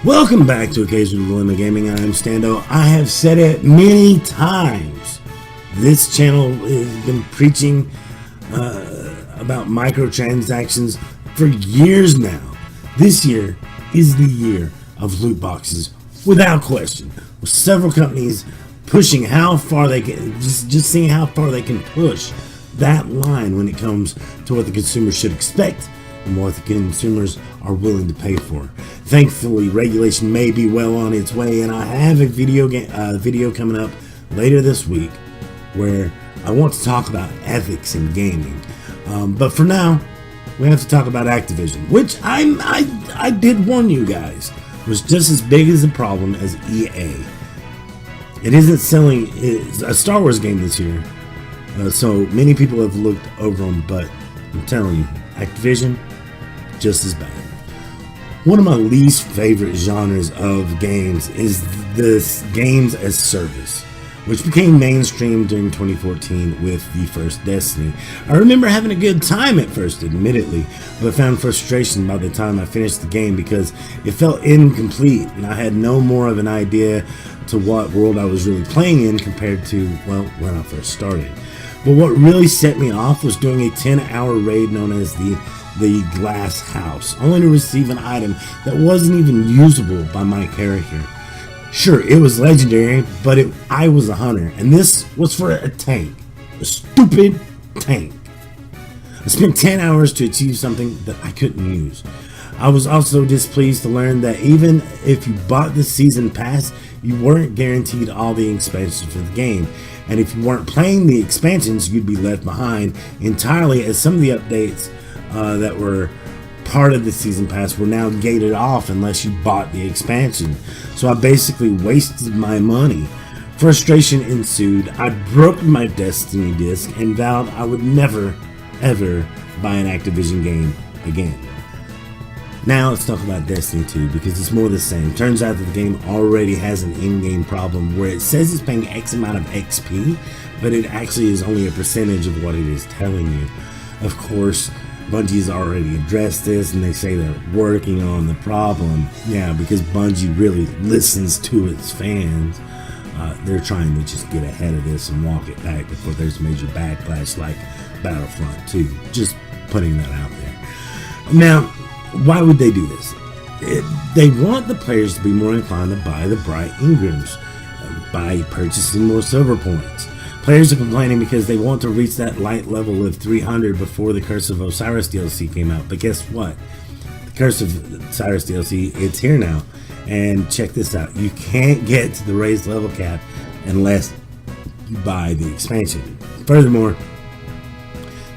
Welcome back to Occasional Dilemma Gaming. I am Stando. I have said it many times. This channel has been preaching about microtransactions for years now. This year is the year of loot boxes, without question. With several companies pushing how far they can, just seeing how far they can push that line when it comes to what the consumer should expect and what the consumers are willing to pay for. Thankfully, regulation may be well on its way, and I have a video coming up later this week where I want to talk about ethics in gaming. But for now, we have to talk about Activision, which I did warn you guys was just as big as a problem as EA. It isn't selling a Star Wars game this year, so many people have looked over them, but I'm telling you, Activision, just as bad. One of my least favorite genres of games is this games as service, which became mainstream during 2014 with the first Destiny. I remember having a good time at first, admittedly, but found frustration by the time I finished the game because it felt incomplete and I had no more of an idea to what world I was really playing in compared to, well, when I first started. But what really set me off was doing a 10-hour raid known as the Glass House, only to receive an item that wasn't even usable by my character. Sure, it was legendary, but I was a hunter, and this was for a tank. A stupid tank. I spent 10 hours to achieve something that I couldn't use. I was also displeased to learn that even if you bought the season pass, you weren't guaranteed all the expansions for the game. And if you weren't playing the expansions, you'd be left behind entirely, as some of the updates that were part of the season pass were now gated off unless you bought the expansion. So I basically wasted my money. Frustration ensued. I broke my Destiny disc and vowed I would never, ever buy an Activision game again. Now let's talk about Destiny 2 because it's more the same. Turns out that the game already has an in-game problem where it says it's paying X amount of XP, but it actually is only a percentage of what it is telling you. Of course, Bungie's already addressed this and they say they're working on the problem. Yeah, because Bungie really listens to its fans. They're trying to just get ahead of this and walk it back before there's major backlash like Battlefront 2. Just putting that out there. Now, why would they do this? They want the players to be more inclined to buy the bright engrams by purchasing more silver points. Players are complaining because they want to reach that light level of 300 before the Curse of Osiris DLC came out. But guess what? The Curse of Osiris DLC, it's here now. And check this out. You can't get to the raised level cap unless you buy the expansion. Furthermore,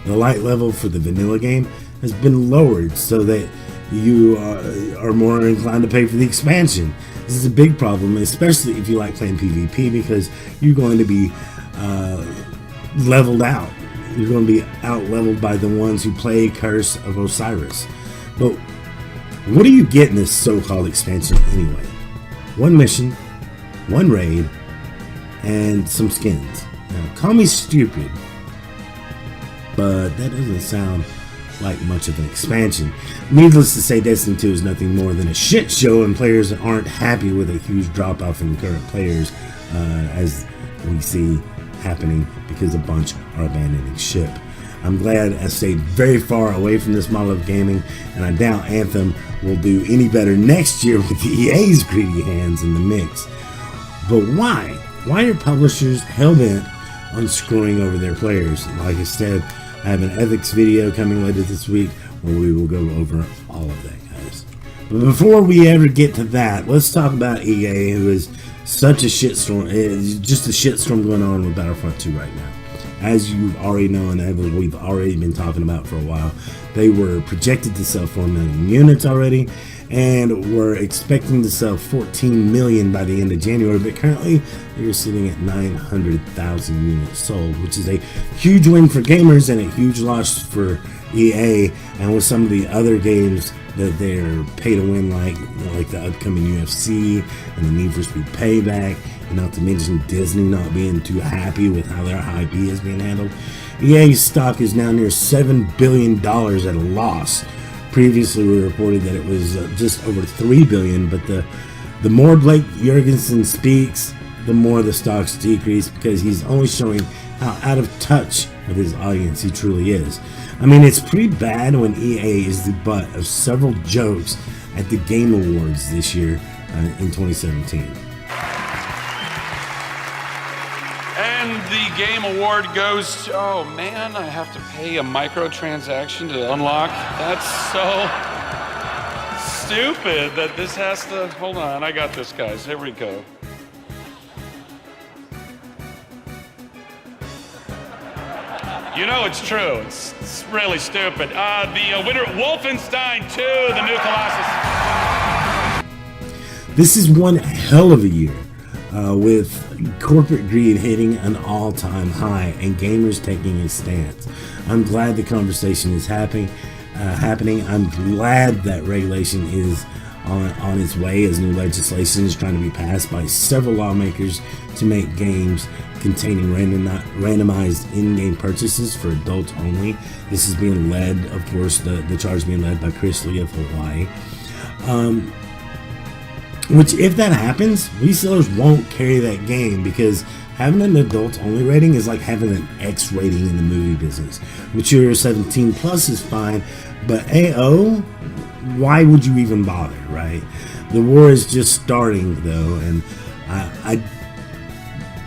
the light level for the vanilla game has been lowered so that you are more inclined to pay for the expansion. This is a big problem, especially if you like playing PvP, because you're going to be leveled out. You're going to be out leveled by the ones who play Curse of Osiris. But what do you get in this so-called expansion anyway? One mission, one raid, and some skins. Now, call me stupid, but that doesn't sound like much of an expansion. Needless to say, Destiny 2 is nothing more than a shit show, and players aren't happy with a huge drop-off in current players, as we see happening because a bunch are abandoning ship. I'm glad I stayed very far away from this model of gaming, and I doubt Anthem will do any better next year with EA's greedy hands in the mix. But why? Why are publishers hell-bent on screwing over their players? Like I said, I have an ethics video coming later this week where we will go over all of that, guys. But before we ever get to that, let's talk about EA, who is such a shitstorm. It's just a shitstorm going on with Battlefront 2 right now. As you already know, and as we've already been talking about for a while, they were projected to sell 4 million units already, and were expecting to sell 14 million by the end of January, but currently they are sitting at 900,000 units sold, which is a huge win for gamers and a huge loss for EA. And with some of the other games that they're pay to win, like the upcoming UFC and the Need for Speed Payback and not to mention Disney not being too happy with how their IP is being handled, EA's stock is now near $7 billion at a loss. Previously, we reported that it was just over $3 billion, but the more Blake Jorgensen speaks, the more the stocks decrease, because he's only showing how out of touch with his audience he truly is. I mean, it's pretty bad when EA is the butt of several jokes at the Game Awards this year in 2017. And the Game Award goes to, oh man, I have to pay a microtransaction to unlock. That's so stupid that this has to, hold on, I got this, guys, here we go. You know it's true. It's really stupid. The winner, Wolfenstein 2, the new Colossus. This is one hell of a year, with corporate greed hitting an all-time high and gamers taking a stance. I'm glad the conversation is happening. I'm glad that regulation is on its way, as new legislation is trying to be passed by several lawmakers to make games containing randomized in-game purchases for adults only. This is being led, of course, the charge being led by Chris Lee of Hawaii. Which, if that happens, resellers won't carry that game, because having an adults only rating is like having an X rating in the movie business. Mature 17 plus is fine, but AO, why would you even bother, right? The war is just starting, though, and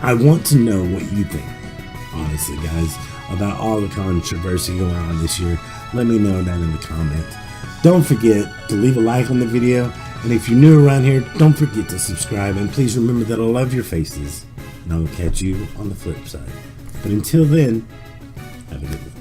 I want to know what you think, honestly, guys, about all the controversy going on this year. Let me know down in the comments. Don't forget to leave a like on the video, and if you're new around here, don't forget to subscribe, and please remember that I love your faces, and I will catch you on the flip side. But until then, have a good one.